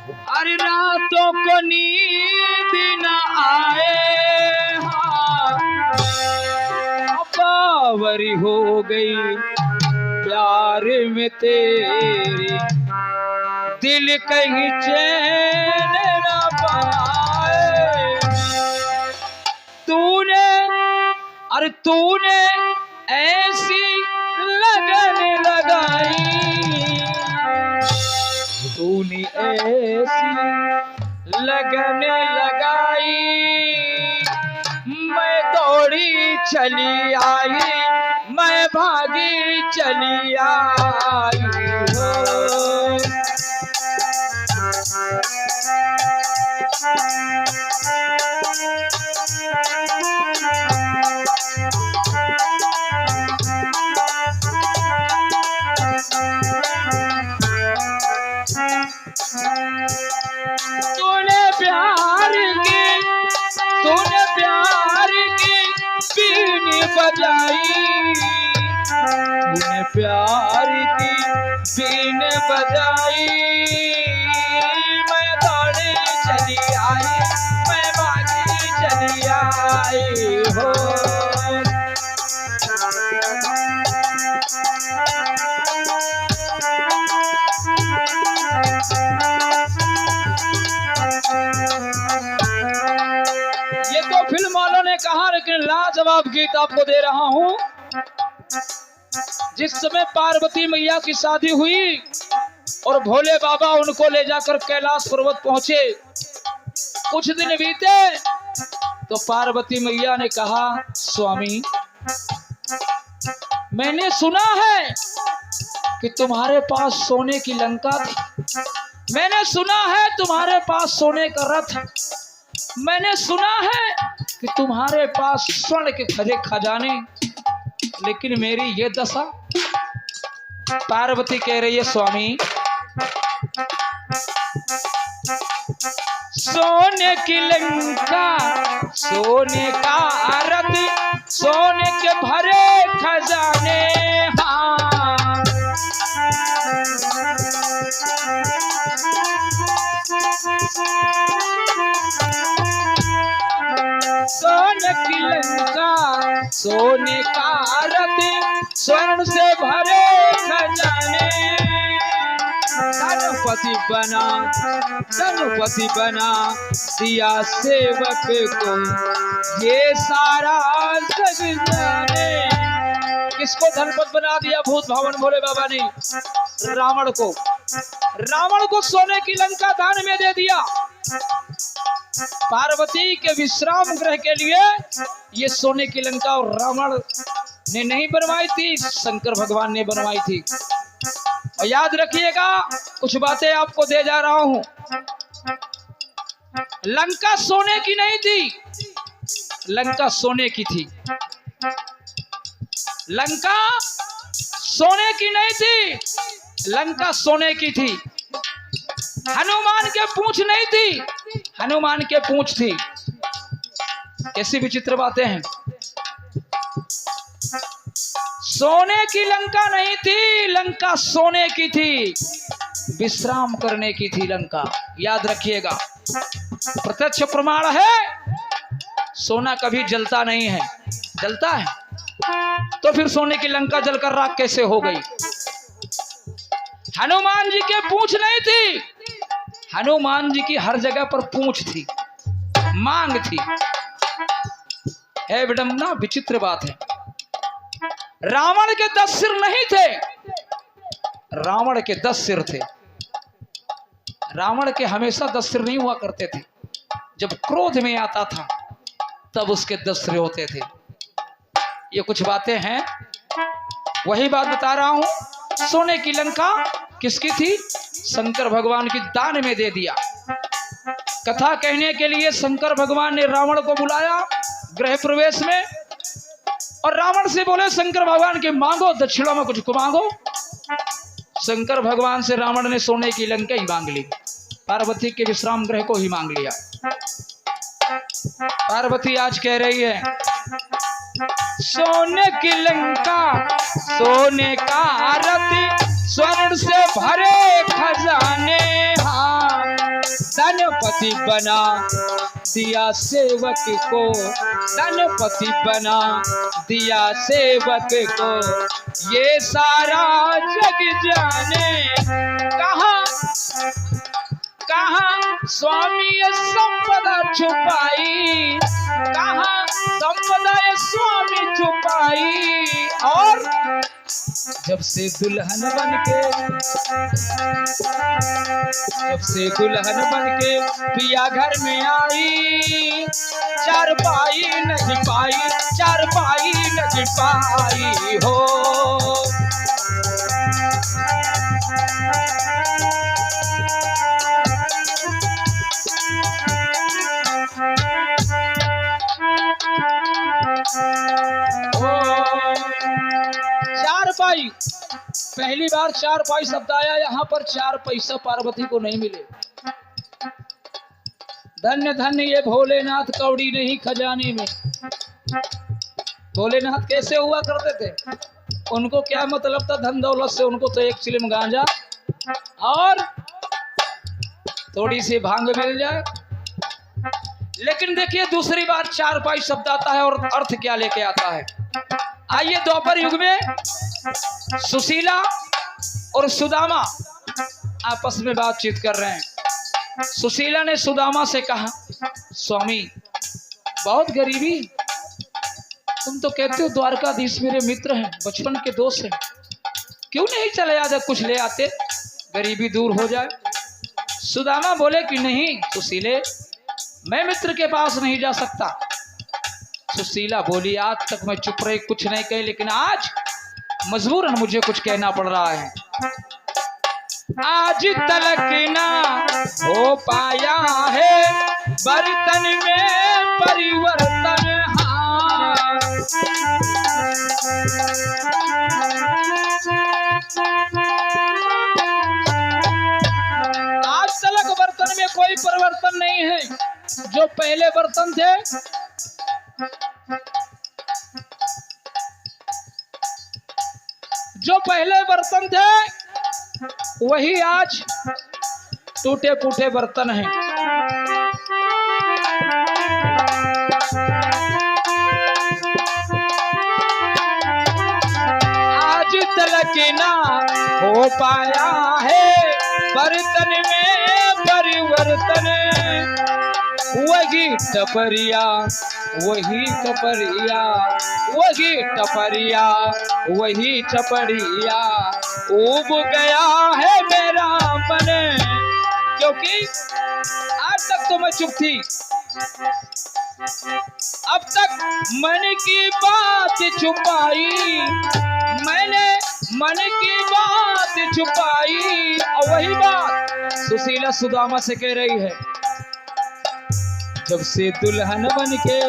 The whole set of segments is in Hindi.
अरे रातों को नींद न आए, बावरी हो गई प्यार में तेरी, दिल कहीं चैन न पाए। तूने ऐसी लगन लगाई, तूने ऐसी लगन लगाई, मैं दौड़ी चली आई, मैं भागी चली आई हो। तूने प्यार की बीन बजाई, तूने प्यार की बीन बजाई, मैं दौड़ी चली आई, मैं भागी चली आई हो। ये तो फिल्म वालों ने कहा, लेकिन लाजवाब गीत आपको दे रहा हूं। जिस समय पार्वती मैया की शादी हुई और भोले बाबा उनको ले जाकर कैलाश पर्वत पहुंचे, कुछ दिन बीते तो पार्वती मैया ने कहा, स्वामी मैंने सुना है कि तुम्हारे पास सोने की लंका थी, मैंने सुना है तुम्हारे पास सोने का रथ, मैंने सुना है कि तुम्हारे पास स्वर्ण के खजे खजाने, लेकिन मेरी ये दशा। पार्वती कह रही है, स्वामी सोने की लंका, सोने का रथ, सोने के भरे खजाने, हाँ सोने की लंका, सोने का रथ, स्वर्ण से भरे खजाने, धनपति बना दिया सेवक को, ये सारा जग जाने। किसको धनपति बना दिया? भूत भवन भोले बाबा ने रावण को सोने की लंका दान में दे दिया। पार्वती के विश्राम गृह के लिए ये सोने की लंका और रावण ने नहीं बनवाई थी, शंकर भगवान ने बनवाई थी। और याद रखिएगा, कुछ बातें आपको दे जा रहा हूं। लंका सोने की नहीं थी, लंका सोने की थी। लंका सोने की नहीं थी, लंका सोने की थी। हनुमान के पूंछ नहीं थी, हनुमान के पूंछ थी। कैसी विचित्र बातें हैं। सोने की लंका नहीं थी, लंका सोने की थी, विश्राम करने की थी लंका। याद रखिएगा, प्रत्यक्ष प्रमाण है, सोना कभी जलता नहीं है। जलता है तो फिर सोने की लंका जलकर राख कैसे हो गई? हनुमान जी के पूंछ नहीं थी, हनुमान जी की हर जगह पर पूंछ थी, मांग थी। है विडंबना, विचित्र बात है। रावण के 10 सिर नहीं थे, रावण के 10 सिर थे। रावण के हमेशा 10 सिर नहीं हुआ करते थे, जब क्रोध में आता था तब उसके 10 सिर होते थे। ये कुछ बातें हैं, वही बात बता रहा हूं। सोने की लंका किसकी थी? शंकर भगवान की दान में दे दिया। कथा कहने के लिए शंकर भगवान ने रावण को बुलाया गृह प्रवेश में, और रावण से बोले शंकर भगवान के मांगो, दक्षिणा में कुछ को मांगो। शंकर भगवान से रावण ने सोने की लंका ही मांग ली, पार्वती के विश्राम गृह को ही मांग लिया। पार्वती आज कह रही है, सोने की लंका, सोने का रथ, स्वर्ण से भरे खजाने, हाँ धनपति बना दिया सेवक को, धनपति बना दिया सेवक को, ये सारा जग जाने। कहाँ कहाँ स्वामी संपदा छुपाई, कहाँ संपदा स्वामी छुपाई। और जब से दुल्हन बनके, जब से दुल्हन बनके पिया घर में आई, चार पाई नहीं पाई, चार पाई नहीं पाई हो। चार पाई, पहली बार चार पाई शब्द आया, यहाँ पर 4 पैसा पार्वती को नहीं मिले। धन्य धन्य ये भोलेनाथ, कौड़ी नहीं खजाने में। भोलेनाथ कैसे हुआ करते थे, उनको क्या मतलब था धन दौलत से, उनको तो 1 चिलम गांजा और थोड़ी सी भांग मिल जाए। लेकिन देखिए दूसरी बार 4 पाई शब्द आता है और अर्थ क्या लेके आता है। आइए द्वापर युग में सुशीला और सुदामा आपस में बातचीत कर रहे हैं। सुशीला ने सुदामा से कहा, स्वामी बहुत गरीबी, तुम तो कहते हो द्वारकाधीश मेरे मित्र हैं, बचपन के दोस्त हैं, क्यों नहीं चले आते, कुछ ले आते, गरीबी दूर हो जाए। सुदामा बोले कि नहीं सुशीले, मैं मित्र के पास नहीं जा सकता। सुशीला बोली, आज तक मैं चुप रही, कुछ नहीं कही, लेकिन आज मजबूरन मुझे कुछ कहना पड़ रहा है। आज तलक ना हो पाया है बर्तन में परिवर्तन, हाँ। आज तलक बर्तन में कोई परिवर्तन नहीं है। जो पहले बर्तन थे, जो पहले बर्तन थे वही आज टूटे फूटे बर्तन हैं। आज तलक ना हो पाया है बर्तन में परिवर्तन, वही टपरिया वही टपरिया, वही टपरिया वही चपड़िया, उब गया है मेरा मन। क्योंकि आज तक तो मैं चुप थी, अब तक मन की बात छुपाई, मैंने मन की बात छुपाई। और वही बात सुशीला सुदामा से कह रही है, जब से दुल्हन बनके,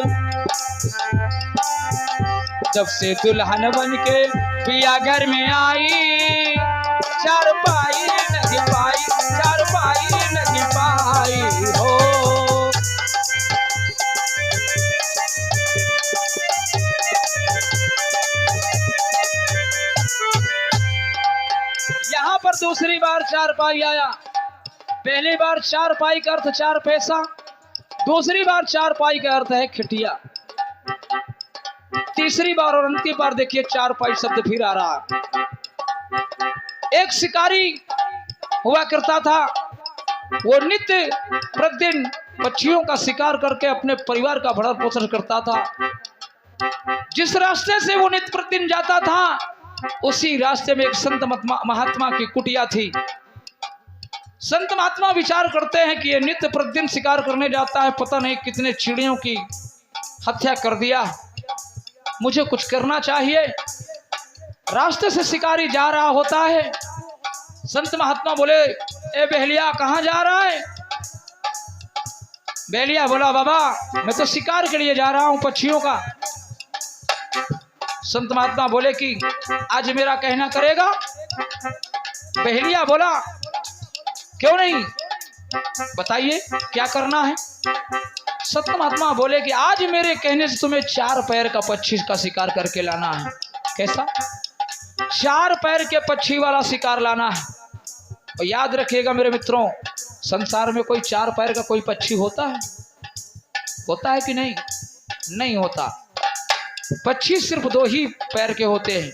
जब से दुल्हन बनके पिया घर में आई, चार पाई नहीं पाई, चार पाई नहीं पाई हो। यहाँ पर दूसरी बार 4 पाई आया। पहली बार 4 पाई का अर्थ 4 पैसा, दूसरी बार 4 पाई का अर्थ है खिटिया, तीसरी बार और अंतिम बार देखिए 4 पाई शब्द फिर आ रहा है। एक शिकारी हुआ करता था, वो नित्य प्रतिदिन पक्षियों का शिकार करके अपने परिवार का भरण पोषण करता था। जिस रास्ते से वो नित्य प्रतिदिन जाता था, उसी रास्ते में एक संत महात्मा की कुटिया थी। संत महात्मा विचार करते हैं कि ये नित्य प्रतिदिन शिकार करने जाता है, पता नहीं कितने चिड़ियों की हत्या कर दिया, मुझे कुछ करना चाहिए। रास्ते से शिकारी जा रहा होता है, संत महात्मा बोले, ए बेहलिया कहाँ जा रहा है? बेहलिया बोला, बाबा मैं तो शिकार के लिए जा रहा हूँ पक्षियों का। संत महात्मा बोले कि आज मेरा कहना करेगा? बेहलिया बोला, क्यों नहीं, बताइए क्या करना है? संत महात्मा बोले कि आज मेरे कहने से तुम्हें 4 पैर का पक्षी का शिकार करके लाना है। कैसा? 4 पैर के पक्षी वाला शिकार लाना है। और याद रखिएगा मेरे मित्रों, संसार में कोई 4 पैर का कोई पक्षी होता है? होता है कि नहीं? नहीं होता। पक्षी सिर्फ 2 ही पैर के होते हैं।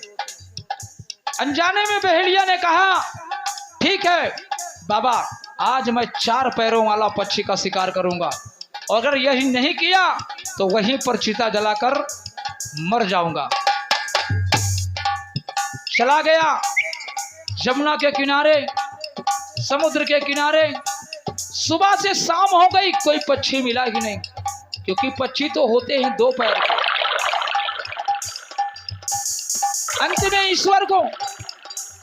अनजाने में बहेलिया ने कहा, ठीक है बाबा, आज मैं 4 पैरों वाला पक्षी का शिकार करूंगा, और अगर यही नहीं किया तो वहीं पर चिता जलाकर मर जाऊंगा। चला गया यमुना के किनारे, समुद्र के किनारे। सुबह से शाम हो गई, कोई पक्षी मिला ही नहीं, क्योंकि पक्षी तो होते हैं 2 पैर के। अंत में ईश्वर को,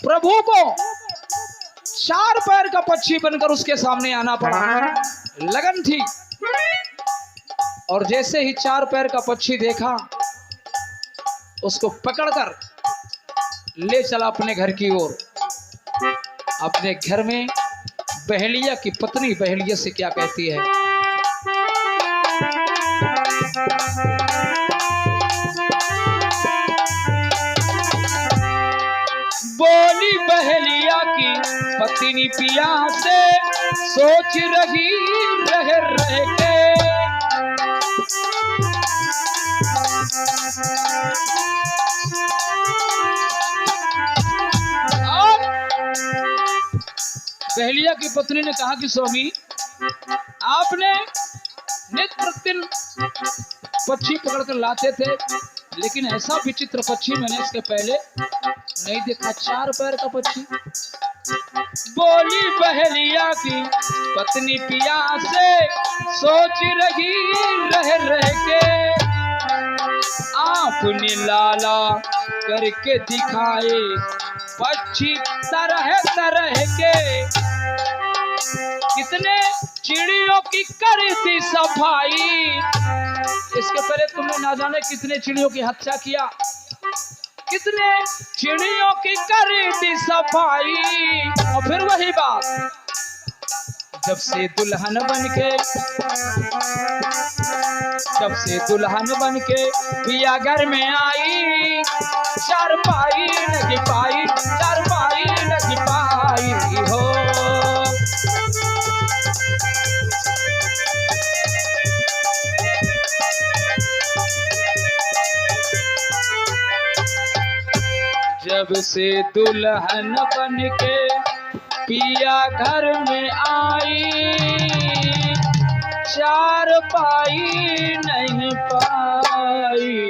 प्रभु को 4 पैर का पक्षी बनकर उसके सामने आना पड़ा। लगन थी, और जैसे ही 4 पैर का पक्षी देखा, उसको पकड़कर ले चला अपने घर की ओर। अपने घर में बहेलिया की पत्नी बहेलिया से क्या कहती है? बोली बहेलिया की पत्नी पिया से, सोच रही रह के। बहेलिया की पत्नी ने कहा कि स्वामी, आपने नित्य प्रतिदिन पक्षी पकड़कर लाते थे, लेकिन ऐसा विचित्र पक्षी मैंने इसके पहले नहीं देखा, 4 पैर का पक्षी। बोली बहेलिया की पत्नी पिया से, सोच रही रह के। आपने लाला करके दिखाए पक्षी तरह तरह के। कितने चिड़ियों की करी थी सफाई, इसके पहले तुमने ना जाने कितने चिड़ियों की हत्या किया। कितने चिड़ियों की करी थी सफाई। और फिर वही बात, जब से दुल्हन बन के पिया घर में आई, 4 पाई नहीं पाई, 4 पाई नहीं पाई हो। जब से दुल्हन बन के पिया घर में आई, 4 पाई नहीं पाई